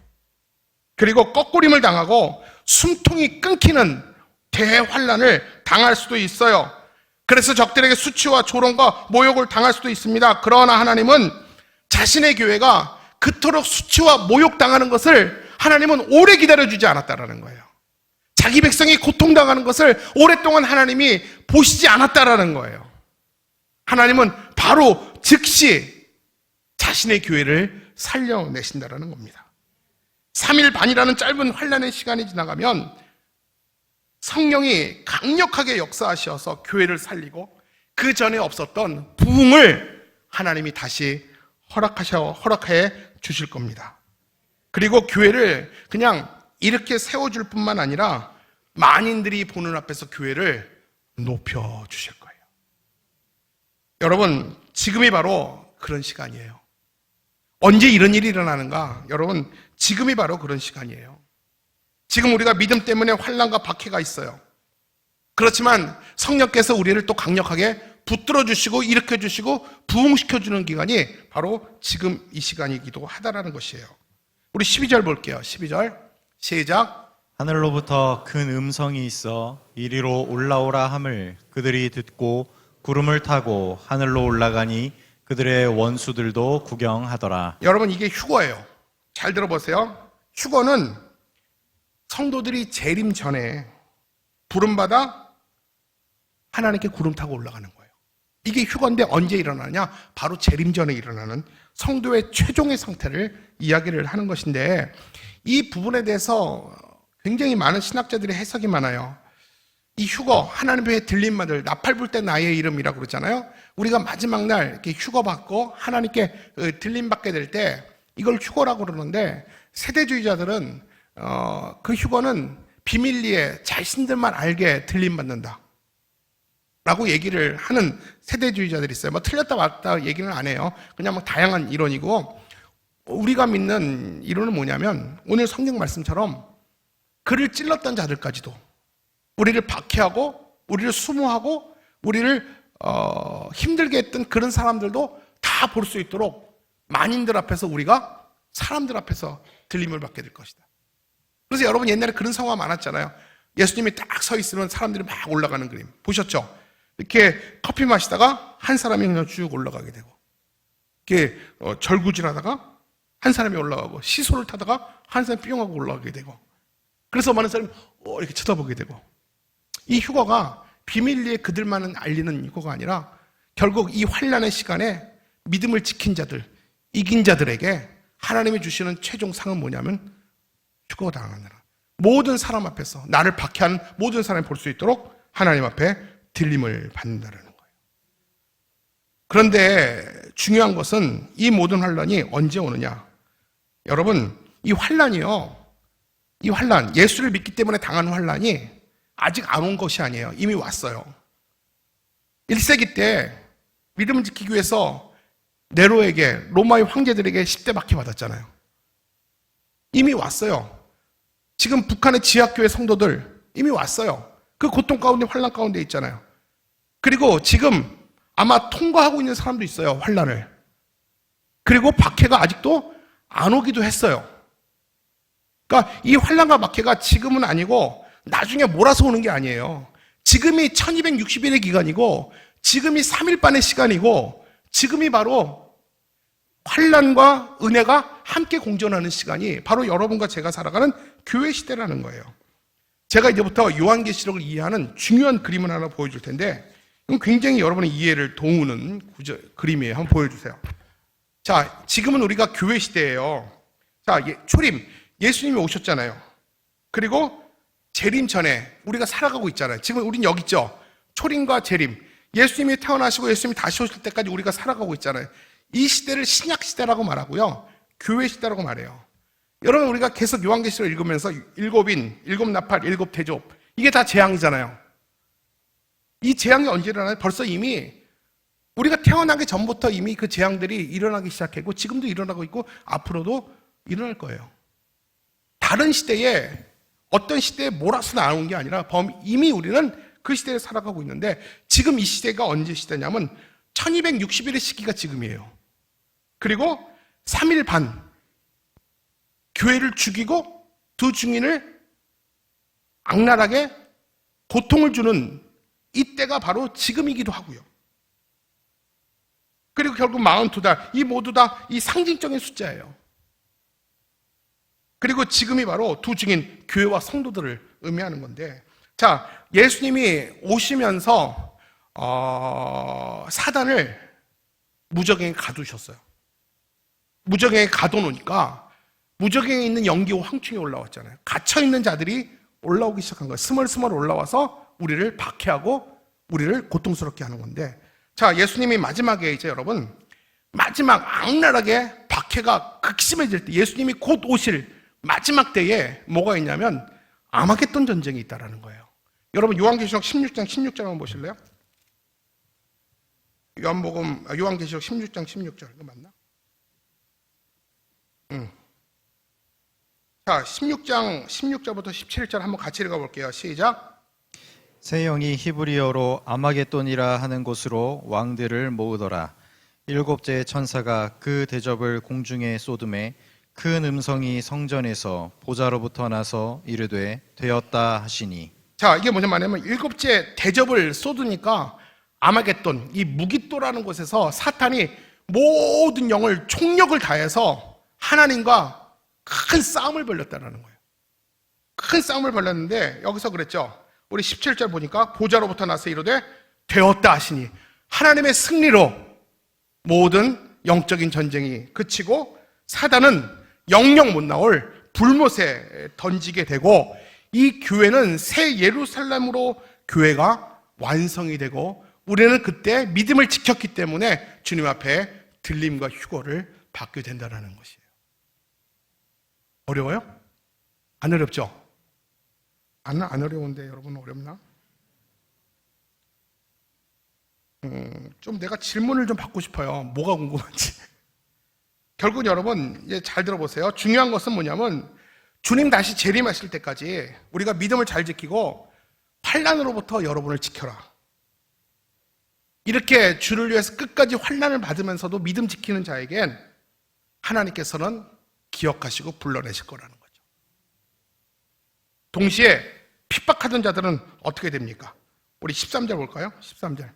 그리고 꺾구림을 당하고 숨통이 끊기는 대환란을 당할 수도 있어요. 그래서 적들에게 수치와 조롱과 모욕을 당할 수도 있습니다. 그러나 하나님은 자신의 교회가 그토록 수치와 모욕당하는 것을 하나님은 오래 기다려주지 않았다라는 거예요. 자기 백성이 고통당하는 것을 오랫동안 하나님이 보시지 않았다라는 거예요. 하나님은 바로 즉시 자신의 교회를 살려내신다라는 겁니다. 3일 반이라는 짧은 환란의 시간이 지나가면 성령이 강력하게 역사하셔서 교회를 살리고 그 전에 없었던 부흥을 하나님이 다시 허락해 주실 겁니다. 그리고 교회를 그냥 이렇게 세워줄 뿐만 아니라 만인들이 보는 앞에서 교회를 높여주실 거예요. 여러분, 지금이 바로 그런 시간이에요. 언제 이런 일이 일어나는가? 여러분, 지금이 바로 그런 시간이에요. 지금 우리가 믿음 때문에 환난과 박해가 있어요. 그렇지만 성령께서 우리를 또 강력하게 붙들어 주시고 일으켜 주시고 부흥시켜 주는 기간이 바로 지금 이 시간이기도 하다라는 것이에요. 우리 12절 볼게요. 12절 시작. 하늘로부터 큰 음성이 있어 이리로 올라오라 함을 그들이 듣고 구름을 타고 하늘로 올라가니 그들의 원수들도 구경하더라. 여러분, 이게 휴거예요. 잘 들어보세요. 휴거는 성도들이 재림 전에 부름받아 하나님께 구름 타고 올라가는 거예요. 이게 휴거인데 언제 일어나냐? 바로 재림 전에 일어나는 성도의 최종의 상태를 이야기를 하는 것인데, 이 부분에 대해서 굉장히 많은 신학자들의 해석이 많아요. 이 휴거, 하나님의 들림마들, 나팔 불 때 나의 이름이라고 그러잖아요. 우리가 마지막 날 이렇게 휴거 받고 하나님께 들림 받게 될 때 이걸 휴거라고 그러는데, 세대주의자들은 그 휴거는 비밀리에 자신들만 알게 들림 받는다 라고 얘기를 하는 세대주의자들이 있어요. 뭐 틀렸다 맞다 얘기는 안 해요. 그냥 뭐 다양한 이론이고, 우리가 믿는 이론은 뭐냐면 오늘 성경 말씀처럼 그를 찔렀던 자들까지도, 우리를 박해하고 우리를 수모하고 우리를 힘들게 했던 그런 사람들도 다 볼 수 있도록 만인들 앞에서 우리가 사람들 앞에서 들림을 받게 될 것이다. 그래서 여러분, 옛날에 그런 상황 많았잖아요. 예수님이 딱 서 있으면 사람들이 막 올라가는 그림 보셨죠? 이렇게 커피 마시다가 한 사람이 그냥 쭉 올라가게 되고, 이렇게 절구질하다가 한 사람이 올라가고, 시소를 타다가 한 사람이 뿅 하고 올라가게 되고, 그래서 많은 사람이 이렇게 쳐다보게 되고, 이 휴거가 비밀리에 그들만은 알리는 휴거가 아니라 결국 이 환난의 시간에 믿음을 지킨 자들, 이긴 자들에게 하나님이 주시는 최종 상은 뭐냐면 휴거가 당하느라 모든 사람 앞에서 나를 박해하는 모든 사람이 볼 수 있도록 하나님 앞에 들림을 받는다는 거예요. 그런데 중요한 것은 이 모든 환난이 언제 오느냐? 여러분, 이 환난이요, 이 환난, 예수를 믿기 때문에 당한 환난이 아직 안 온 것이 아니에요. 이미 왔어요. 1세기 때 믿음을 지키기 위해서 네로에게, 로마의 황제들에게 10대 박해 받았잖아요. 이미 왔어요. 지금 북한의 지하교회 성도들 이미 왔어요. 그 고통 가운데, 환난 가운데 있잖아요. 그리고 지금 아마 통과하고 있는 사람도 있어요, 환난을. 그리고 박해가 아직도 안 오기도 했어요. 그러니까 이 환난과 박해가 지금은 아니고 나중에 몰아서 오는 게 아니에요. 지금이 1260일의 기간이고, 지금이 3일반의 시간이고, 지금이 바로 환난과 은혜가 함께 공존하는 시간이 바로 여러분과 제가 살아가는 교회 시대라는 거예요. 제가 이제부터 요한계시록을 이해하는 중요한 그림을 하나 보여줄 텐데, 이건 굉장히 여러분의 이해를 도우는 그림이에요. 한번 보여주세요. 자, 지금은 우리가 교회 시대예요. 자, 초림, 예수님이 오셨잖아요. 그리고 재림 전에 우리가 살아가고 있잖아요. 지금 우린 여기 있죠. 초림과 재림, 예수님이 태어나시고 예수님이 다시 오실 때까지 우리가 살아가고 있잖아요. 이 시대를 신약 시대라고 말하고요, 교회 시대라고 말해요. 여러분, 우리가 계속 요한계시록을 읽으면서 일곱 인, 일곱 나팔, 일곱 대접, 이게 다 재앙이잖아요. 이 재앙이 언제 일어나요? 벌써 이미 우리가 태어나기 전부터 이미 그 재앙들이 일어나기 시작했고, 지금도 일어나고 있고 앞으로도 일어날 거예요. 다른 시대에, 어떤 시대에 몰아서 나온 게 아니라 이미 우리는 그 시대에 살아가고 있는데, 지금 이 시대가 언제 시대냐면 1260일의 시기가 지금이에요. 그리고 3일 반 교회를 죽이고 두 증인을 악랄하게 고통을 주는 이때가 바로 지금이기도 하고요. 그리고 결국 42달, 이 모두 다 이 상징적인 숫자예요. 그리고 지금이 바로 두 증인, 교회와 성도들을 의미하는 건데, 자, 예수님이 오시면서 사단을 무저갱에 가두셨어요. 무저갱에 가둬놓으니까 무저갱에 있는 연기와 황충이 올라왔잖아요. 갇혀있는 자들이 올라오기 시작한 거예요. 스멀스멀 올라와서 우리를 박해하고 우리를 고통스럽게 하는 건데, 자, 예수님이 마지막에 이제 여러분, 마지막 악랄하게 박해가 극심해질 때, 예수님이 곧 오실 마지막 때에 뭐가 있냐면 아마겟돈 전쟁이 있다라는 거예요. 여러분 요한계시록 16장 16절 한번 보실래요? 요한계시록 16장 16절 이거 맞나? 자, 16장 16절부터 17절 한번 같이 읽어볼게요. 시작. 새 영이 히브리어로 아마겟돈이라 하는 곳으로 왕들을 모으더라. 일곱째 천사가 그 대접을 공중에 쏟음에 큰 음성이 성전에서 보좌로부터 나서 이르되 되었다 하시니. 자, 이게 뭐냐면 일곱째 대접을 쏟으니까 아마겟돈, 이 무깃도라는 곳에서 사탄이 모든 영을 총력을 다해서 하나님과 큰 싸움을 벌였다는 거예요. 큰 싸움을 벌였는데 여기서 그랬죠. 우리 17절 보니까 보좌로부터 나서 이르되 되었다 하시니, 하나님의 승리로 모든 영적인 전쟁이 그치고 사단은 영영 못 나올 불못에 던지게 되고, 이 교회는 새 예루살렘으로 교회가 완성이 되고, 우리는 그때 믿음을 지켰기 때문에 주님 앞에 들림과 휴거를 받게 된다는 것이에요. 어려워요? 안 어렵죠? 안 어려운데 여러분 어렵나? 좀 내가 질문을 좀 받고 싶어요. 뭐가 궁금한지. 결국 여러분 이제 잘 들어보세요. 중요한 것은 뭐냐면 주님 다시 재림하실 때까지 우리가 믿음을 잘 지키고 환난으로부터 여러분을 지켜라. 이렇게 주를 위해서 끝까지 환난을 받으면서도 믿음 지키는 자에겐 하나님께서는 기억하시고 불러내실 거라는 거죠. 동시에 핍박하던 자들은 어떻게 됩니까? 우리 13절 볼까요? 13절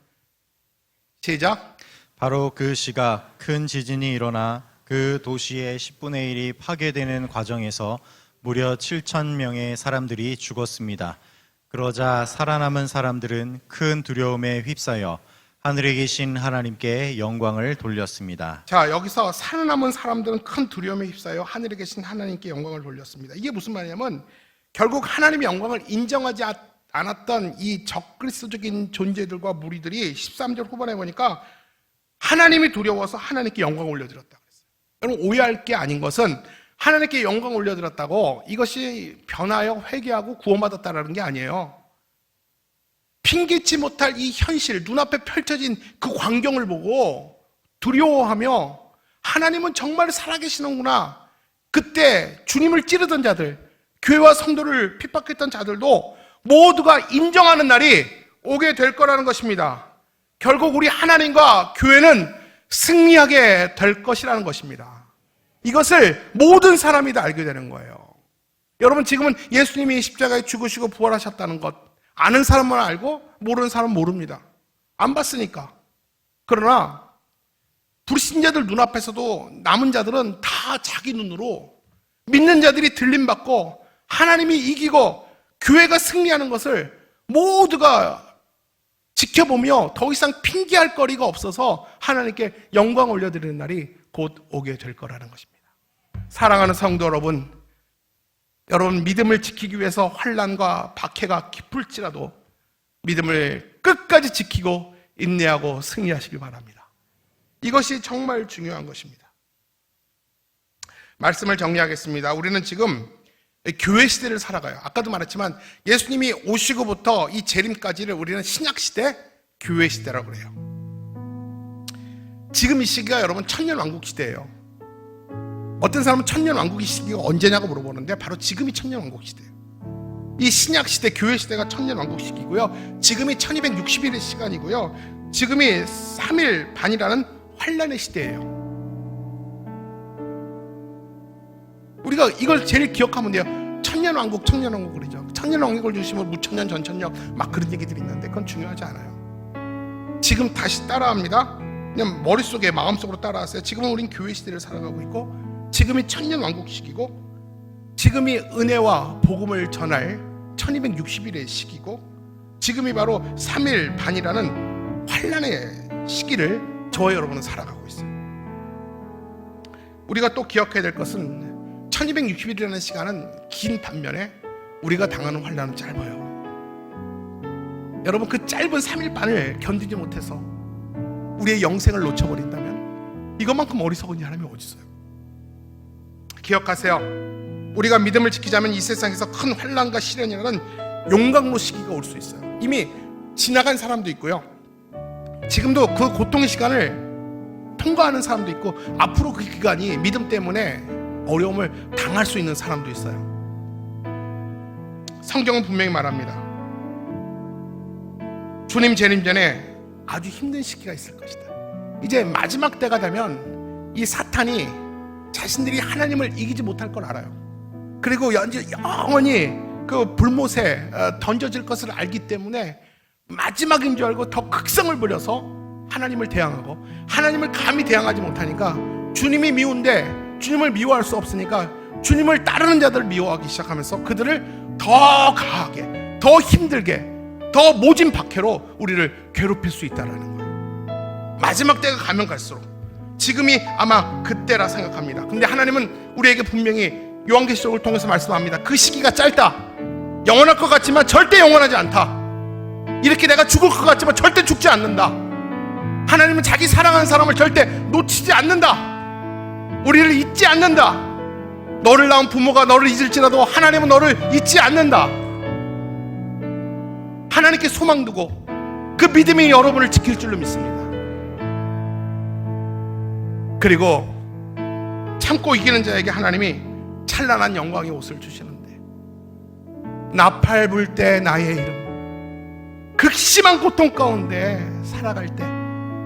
시작. 바로 그 시각 큰 지진이 일어나 그 도시의 10분의 1이 파괴되는 과정에서 무려 7,000명의 사람들이 죽었습니다. 그러자 살아남은 사람들은 큰 두려움에 휩싸여 하늘에 계신 하나님께 영광을 돌렸습니다. 자, 여기서 살아남은 사람들은 큰 두려움에 휩싸여 하늘에 계신 하나님께 영광을 돌렸습니다. 이게 무슨 말이냐면 결국 하나님의 영광을 인정하지 않았던 이 적그리스도적인 존재들과 무리들이 13절 후반에 보니까 하나님이 두려워서 하나님께 영광을 올려드렸다 그랬어요. 여러분 오해할 게 아닌 것은 하나님께 영광을 올려드렸다고 이것이 변하여 회개하고 구원받았다는 게 아니에요. 핑계치 못할 이 현실, 눈앞에 펼쳐진 그 광경을 보고 두려워하며 하나님은 정말 살아계시는구나. 그때 주님을 찌르던 자들, 교회와 성도를 핍박했던 자들도 모두가 인정하는 날이 오게 될 거라는 것입니다. 결국 우리 하나님과 교회는 승리하게 될 것이라는 것입니다. 이것을 모든 사람이 다 알게 되는 거예요. 여러분 지금은 예수님이 십자가에 죽으시고 부활하셨다는 것 아는 사람만 알고 모르는 사람은 모릅니다. 안 봤으니까. 그러나 불신자들 눈앞에서도 남은 자들은 다 자기 눈으로 믿는 자들이 들림받고 하나님이 이기고 교회가 승리하는 것을 모두가 지켜보며 더 이상 핑계할 거리가 없어서 하나님께 영광 올려드리는 날이 곧 오게 될 거라는 것입니다. 사랑하는 성도 여러분, 여러분 믿음을 지키기 위해서 환난과 박해가 깊을지라도 믿음을 끝까지 지키고 인내하고 승리하시길 바랍니다. 이것이 정말 중요한 것입니다. 말씀을 정리하겠습니다. 우리는 지금 교회 시대를 살아가요. 아까도 말했지만 예수님이 오시고부터 이 재림까지를 우리는 신약시대, 교회 시대라고 그래요. 지금 이 시기가 여러분 천년왕국 시대예요. 어떤 사람은 천년왕국의 시기가 언제냐고 물어보는데 바로 지금이 천년왕국 시대예요. 이 신약시대, 교회 시대가 천년왕국 시기고요. 지금이 1260일의 시간이고요. 지금이 3일 반이라는 환란의 시대예요. 우리가 이걸 제일 기억하면 돼요. 천년왕국 그러죠. 천년왕국을 주시면 무천년 전천년 막 그런 얘기들이 있는데 그건 중요하지 않아요. 지금 다시 따라합니다. 그냥 머릿속에 마음속으로 따라하세요. 지금은 우린 교회 시대를 살아가고 있고 지금이 천년왕국 시기고 지금이 은혜와 복음을 전할 1260일의 시기고 지금이 바로 3일 반이라는 환란의 시기를 저와 여러분은 살아가고 있어요. 우리가 또 기억해야 될 것은 1260일이라는 시간은 긴 반면에 우리가 당하는 환난은 짧아요. 여러분, 그 짧은 3일 반을 견디지 못해서 우리의 영생을 놓쳐버린다면 이것만큼 어리석은 사람이 어디 있어요? 기억하세요. 우리가 믿음을 지키자면 이 세상에서 큰 환난과 시련이라는 용광로 시기가 올 수 있어요. 이미 지나간 사람도 있고요, 지금도 그 고통의 시간을 통과하는 사람도 있고, 앞으로 그 기간이 믿음 때문에 어려움을 당할 수 있는 사람도 있어요. 성경은 분명히 말합니다. 주님 재림 전에 아주 힘든 시기가 있을 것이다. 이제 마지막 때가 되면 이 사탄이 자신들이 하나님을 이기지 못할 걸 알아요. 그리고 영원히 그 불못에 던져질 것을 알기 때문에 마지막인 줄 알고 더 극성을 부려서 하나님을 대항하고, 하나님을 감히 대항하지 못하니까 주님이 미운데 주님을 미워할 수 없으니까 주님을 따르는 자들을 미워하기 시작하면서 그들을 더 가하게, 더 힘들게, 더 모진 박해로 우리를 괴롭힐 수 있다는 거예요. 마지막 때가 가면 갈수록 지금이 아마 그때라 생각합니다. 근데 하나님은 우리에게 분명히 요한계시록을 통해서 말씀합니다. 그 시기가 짧다, 영원할 것 같지만 절대 영원하지 않다, 이렇게 내가 죽을 것 같지만 절대 죽지 않는다. 하나님은 자기 사랑하는 사람을 절대 놓치지 않는다, 우리를 잊지 않는다. 너를 낳은 부모가 너를 잊을지라도 하나님은 너를 잊지 않는다. 하나님께 소망 두고 그 믿음이 여러분을 지킬 줄로 믿습니다. 그리고 참고 이기는 자에게 하나님이 찬란한 영광의 옷을 주시는데, 나팔 불 때 나의 이름, 극심한 고통 가운데 살아갈 때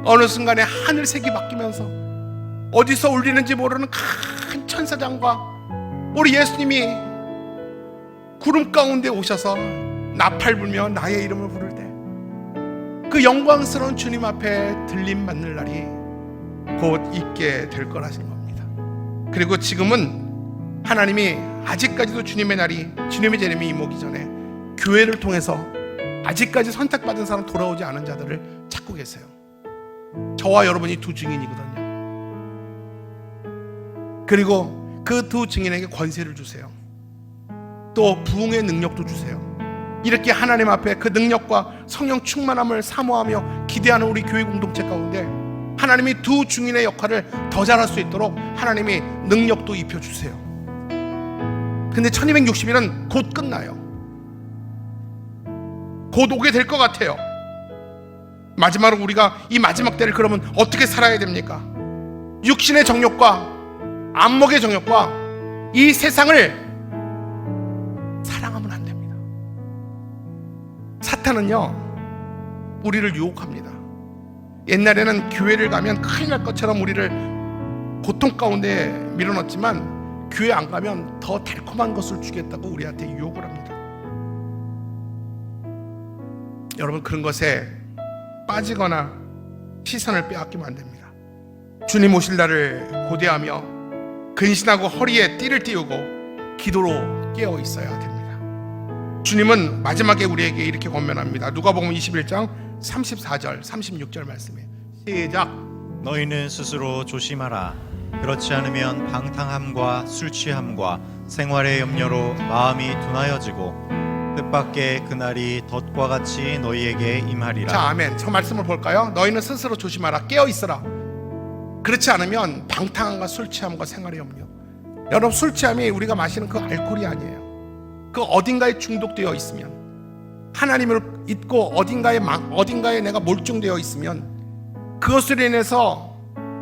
어느 순간에 하늘색이 바뀌면서 어디서 울리는지 모르는 큰 천사장과 우리 예수님이 구름 가운데 오셔서 나팔 불며 나의 이름을 부를 때 그 영광스러운 주님 앞에 들림 받는 날이 곧 있게 될 거라신 겁니다. 그리고 지금은 하나님이 아직까지도 주님의 날이, 주님의 재림이 임오기 전에 교회를 통해서 아직까지 선택받은 사람, 돌아오지 않은 자들을 찾고 계세요. 저와 여러분이 두 증인이거든요. 그리고 그 두 증인에게 권세를 주세요. 또 부흥의 능력도 주세요. 이렇게 하나님 앞에 그 능력과 성령 충만함을 사모하며 기대하는 우리 교회 공동체 가운데 하나님이 두 증인의 역할을 더 잘할 수 있도록 하나님이 능력도 입혀주세요. 근데 1260일은 곧 끝나요. 곧 오게 될 것 같아요. 마지막으로 우리가 이 마지막 때를 그러면 어떻게 살아야 됩니까? 육신의 정욕과 안목의 정욕과 이 세상을 사랑하면 안 됩니다. 사탄은요, 우리를 유혹합니다. 옛날에는 교회를 가면 큰일 날 것처럼 우리를 고통 가운데 밀어넣었지만 교회 안 가면 더 달콤한 것을 주겠다고 우리한테 유혹을 합니다. 여러분, 그런 것에 빠지거나 시선을 빼앗기면 안 됩니다. 주님 오실 날을 고대하며 근신하고 허리에 띠를 띄우고 기도로 깨어 있어야 됩니다. 주님은 마지막에 우리에게 이렇게 권면합니다. 누가복음 21장 34절 36절 말씀이에요. 시작. 너희는 스스로 조심하라. 그렇지 않으면 방탕함과 술 취함과 생활의 염려로 마음이 둔하여지고 뜻밖의 그날이 덫과 같이 너희에게 임하리라. 자, 아멘. 저 말씀을 볼까요? 너희는 스스로 조심하라. 깨어 있어라. 그렇지 않으면 방탕함과 술 취함과 생활의 염려. 여러분, 술 취함이 우리가 마시는 그 알코올이 아니에요. 그 어딘가에 중독되어 있으면, 하나님을 잊고 어딘가에 내가 몰중되어 있으면 그것으로 인해서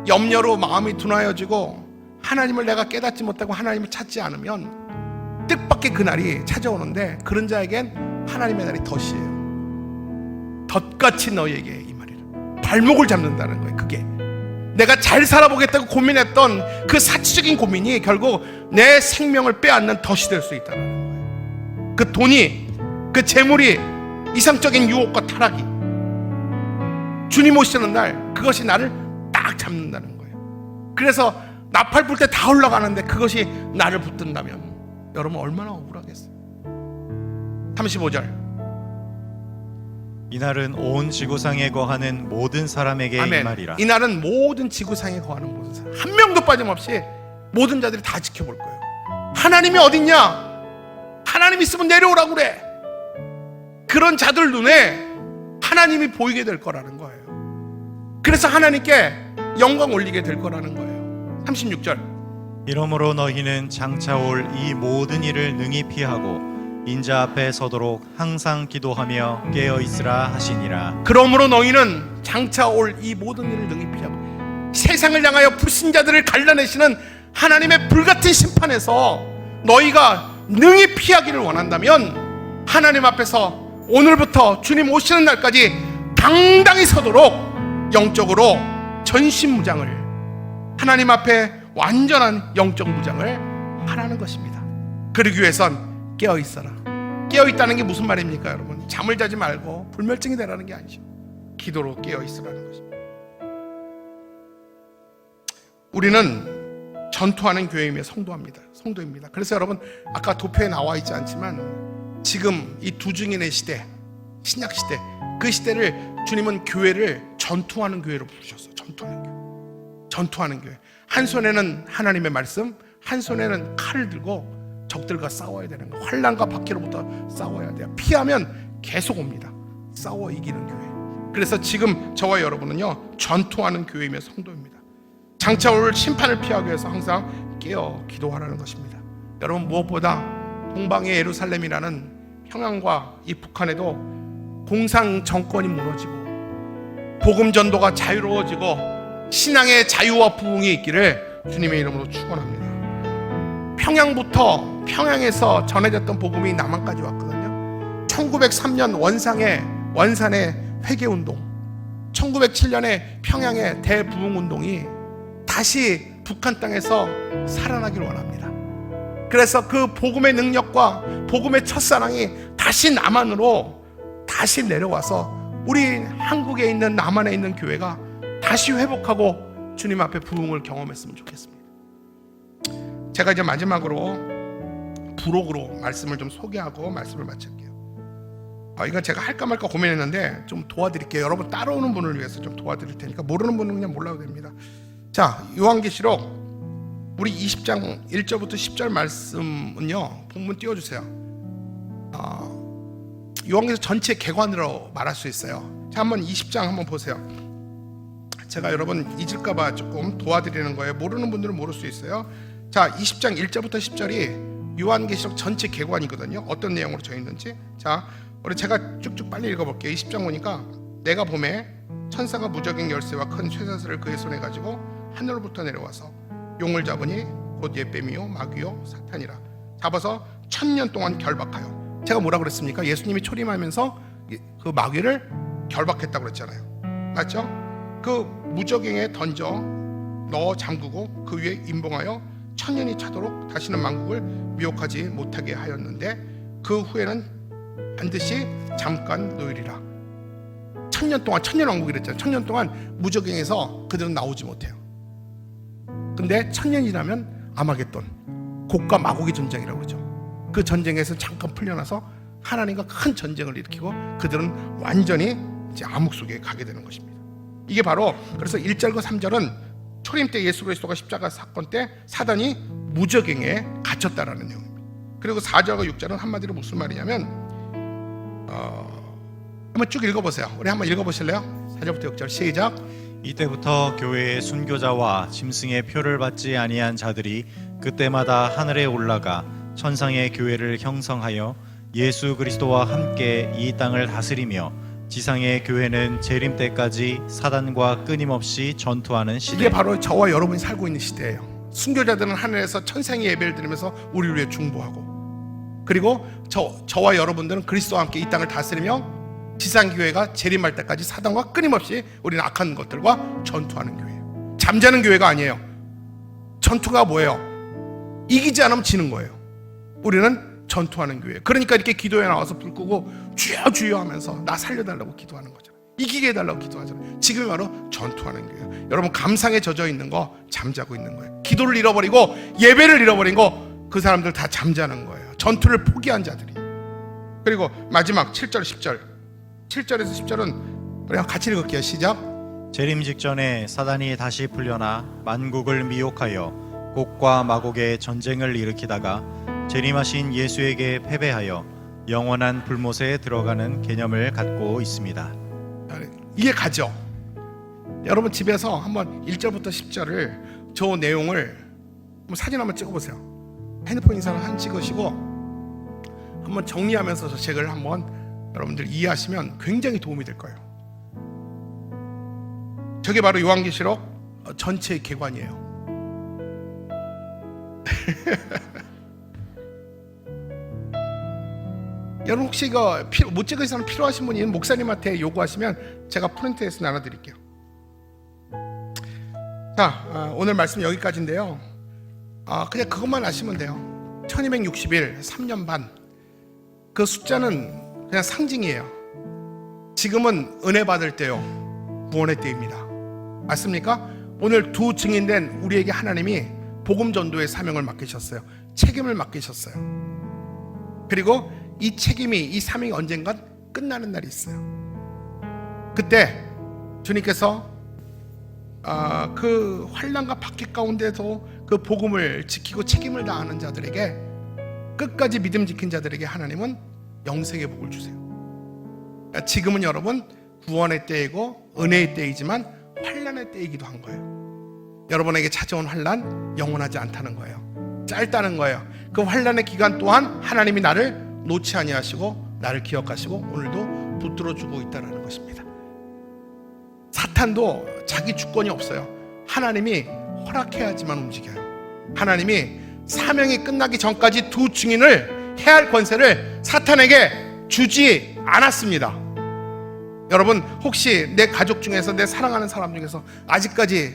염려로 마음이 둔하여지고 하나님을 내가 깨닫지 못하고 하나님을 찾지 않으면 뜻밖의 그날이 찾아오는데, 그런 자에겐 하나님의 날이 덫이에요. 덫같이 너희에게 임하리라. 발목을 잡는다는 거예요. 그게 내가 잘 살아보겠다고 고민했던 그 사치적인 고민이 결국 내 생명을 빼앗는 덫이 될 수 있다는 거예요. 그 돈이, 그 재물이, 이상적인 유혹과 타락이 주님 오시는 날 그것이 나를 딱 잡는다는 거예요. 그래서 나팔 불 때 다 올라가는데 그것이 나를 붙든다면 여러분 얼마나 억울하겠어요. 35절. 이날은 온 지구상에 거하는 모든 사람에게 아멘. 임하리라. 이날은 모든 지구상에 거하는 모든 사람, 한 명도 빠짐없이 모든 자들이 다 지켜볼 거예요. 하나님이 어딨냐? 하나님 있으면 내려오라고 그래. 그런 자들 눈에 하나님이 보이게 될 거라는 거예요. 그래서 하나님께 영광 올리게 될 거라는 거예요. 36절. 이러므로 너희는 장차 올 이 모든 일을 능히 피하고 인자 앞에 서도록 항상 기도하며 깨어 있으라 하시니라. 그러므로 너희는 장차 올 이 모든 일을 능히 피하고 세상을 향하여 불신자들을 갈라내시는 하나님의 불같은 심판에서 너희가 능히 피하기를 원한다면 하나님 앞에서 오늘부터 주님 오시는 날까지 당당히 서도록 영적으로 전신무장을, 하나님 앞에 완전한 영적 무장을 하라는 것입니다. 그러기 위해선 깨어있어라. 깨어있다는 게 무슨 말입니까 여러분? 잠을 자지 말고 불멸증이 되라는 게 아니죠. 기도로 깨어있으라는 것입니다. 우리는 전투하는 교회이며 성도입니다. 그래서 여러분, 아까 도표에 나와 있지 않지만 지금 이 두 증인의 시대, 신약 시대, 그 시대를 주님은 교회를 전투하는 교회로 부르셨어요. 전투하는 교회. 한 손에는 하나님의 말씀, 한 손에는 칼을 들고 적들과 싸워야 되는 거예요. 환난과 박해로부터 싸워야 돼요. 피하면 계속 옵니다. 싸워 이기는 교회. 그래서 지금 저와 여러분은요, 전투하는 교회이며 성도입니다. 장차 올 심판을 피하기 위해서 항상 깨어 기도하라는 것입니다. 여러분, 무엇보다 동방의 예루살렘이라는 평양과 이 북한에도 공산 정권이 무너지고 복음 전도가 자유로워지고 신앙의 자유와 부흥이 있기를 주님의 이름으로 축원합니다. 평양부터, 평양에서 전해졌던 복음이 남한까지 왔거든요. 1903년 원산의 회개운동, 1907년에 평양의 대부흥운동이 다시 북한 땅에서 살아나길 원합니다. 그래서 그 복음의 능력과 복음의 첫사랑이 다시 남한으로 다시 내려와서 우리 한국에 있는 남한에 있는 교회가 다시 회복하고 주님 앞에 부흥을 경험했으면 좋겠습니다. 제가 이제 마지막으로 부록으로 말씀을 좀 소개하고 말씀을 마칠게요. 이건 제가 할까 말까 고민했는데 좀 도와드릴게요. 여러분 따라오는 분을 위해서 좀 도와드릴 테니까 모르는 분은 그냥 몰라도 됩니다. 자, 요한계시록 우리 20장 1절부터 10절 말씀은요, 본문 띄워주세요. 요한계시록 전체 개관으로 말할 수 있어요. 자, 한번 20장 한번 보세요. 제가 여러분 잊을까봐 조금 도와드리는 거예요. 모르는 분들은 모를 수 있어요. 자, 20장 1절부터 10절이 요한계시록 전체 개관이거든요. 어떤 내용으로 적혀있는지. 자, 우리 제가 쭉쭉 빨리 읽어볼게요. 20장 보니까 내가 봄에 천사가 무적행 열쇠와 큰 쇠사슬을 그의 손에 가지고 하늘로부터 내려와서 용을 잡으니 곧 옛뱀이요 마귀요 사탄이라 잡아서 1000년 동안 결박하여. 제가 뭐라 그랬습니까? 예수님이 초림하면서 그 마귀를 결박했다고 그랬잖아요. 맞죠? 그 무적행에 던져 넣어 잠그고 그 위에 임봉하여 1000년이 차도록 다시는 만국을 미혹하지 못하게 하였는데 그 후에는 반드시 잠깐 놓으리라. 1000년 동안, 1000년 왕국이 그랬잖아요. 1000년 동안 무적행에서 그들은 나오지 못해요. 근데 1000년이라면 아마겟돈, 곡과 마곡의 전쟁이라고 그러죠. 그 전쟁에서 잠깐 풀려나서 하나님과 큰 전쟁을 일으키고 그들은 완전히 이제 암흑 속에 가게 되는 것입니다. 이게 바로, 그래서 1절과 3절은 초림 때 예수 그리스도가 십자가 사건 때 사단이 무적행에 갇혔다라는 내용입니다. 그리고 4절과 6절은 한마디로 무슨 말이냐면 한번 쭉 읽어보세요. 우리 한번 읽어보실래요? 4절부터 6절 시작. 이때부터 교회의 순교자와 짐승의 표를 받지 아니한 자들이 그때마다 하늘에 올라가 천상의 교회를 형성하여 예수 그리스도와 함께 이 땅을 다스리며 지상의 교회는 재림 때까지 사단과 끊임없이 전투하는 시대. 이게 바로 저와 여러분이 살고 있는 시대예요. 순교자들은 하늘에서 천상의 예배를 드리면서 우리를 위해 중보하고, 그리고 저와 여러분들은 그리스도와 함께 이 땅을 다스리며 지상교회가 재림할 때까지 사단과 끊임없이 우리는 악한 것들과 전투하는 교회예요. 잠자는 교회가 아니에요. 전투가 뭐예요? 이기지 않으면 지는 거예요. 우리는 전투하는 교회예요. 그러니까 이렇게 기도에 나와서 불 끄고 주여 주여 하면서 나 살려달라고 기도하는 거잖아요. 이기게 해달라고 기도하잖아요. 지금이 바로 전투하는 교회예요. 여러분, 감상에 젖어 있는 거 잠자고 있는 거예요. 기도를 잃어버리고 예배를 잃어버린 거, 그 사람들 다 잠자는 거예요. 전투를 포기한 자들이. 그리고 마지막 7절 10절 7절에서 10절은 우리 같이 읽을게요. 시작. 재림 직전에 사단이 다시 풀려나 만국을 미혹하여 곡과 마곡의 전쟁을 일으키다가 재림하신 예수에게 패배하여 영원한 불못에 들어가는 개념을 갖고 있습니다. 이해 가죠? 여러분 집에서 한번 1절부터 10절을 저 내용을 사진 한번 찍어보세요. 핸드폰 인사를 한 찍으시고 한번 정리하면서 저 책을 한번 여러분들 이해하시면 굉장히 도움이 될 거예요. 저게 바로 요한계시록 전체의 개관이에요. 여러분 혹시 이거 못 찍으신 사람 필요하신 분이 목사님한테 요구하시면 제가 프린트해서 나눠드릴게요. 자, 오늘 말씀 여기까지인데요. 그냥 그것만 아시면 돼요. 1260일 3년 반. 그 숫자는 그냥 상징이에요. 지금은 은혜 받을 때요, 구원의 때입니다. 맞습니까? 오늘 두 증인된 우리에게 하나님이 복음 전도의 사명을 맡기셨어요. 책임을 맡기셨어요. 그리고 이 책임이, 이 사명이 언젠간 끝나는 날이 있어요. 그때 주님께서 그 환난과 박해 가운데서 그 복음을 지키고 책임을 다하는 자들에게, 끝까지 믿음 지킨 자들에게 하나님은 영생의 복을 주세요. 지금은 여러분 구원의 때이고 은혜의 때이지만 환난의 때이기도 한 거예요. 여러분에게 찾아온 환난 영원하지 않다는 거예요. 짧다는 거예요. 그 환난의 기간 동안 하나님이 나를 놓지 아니하시고 나를 기억하시고 오늘도 붙들어주고 있다는 것입니다. 사탄도 자기 주권이 없어요. 하나님이 허락해야지만 움직여요. 하나님이 사명이 끝나기 전까지 두 증인을 해야 할 권세를 사탄에게 주지 않았습니다. 여러분 혹시 내 가족 중에서, 내 사랑하는 사람 중에서 아직까지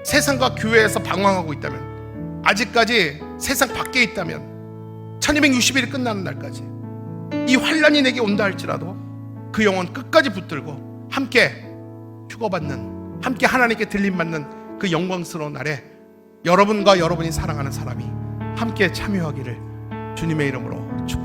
세상과 교회에서 방황하고 있다면, 아직까지 세상 밖에 있다면 1260일이 끝나는 날까지 이 환난이 내게 온다 할지라도 그 영혼 끝까지 붙들고 함께 휴거받는, 함께 하나님께 들림받는 그 영광스러운 날에 여러분과 여러분이 사랑하는 사람이 함께 참여하기를 주님의 이름으로 축복합니다.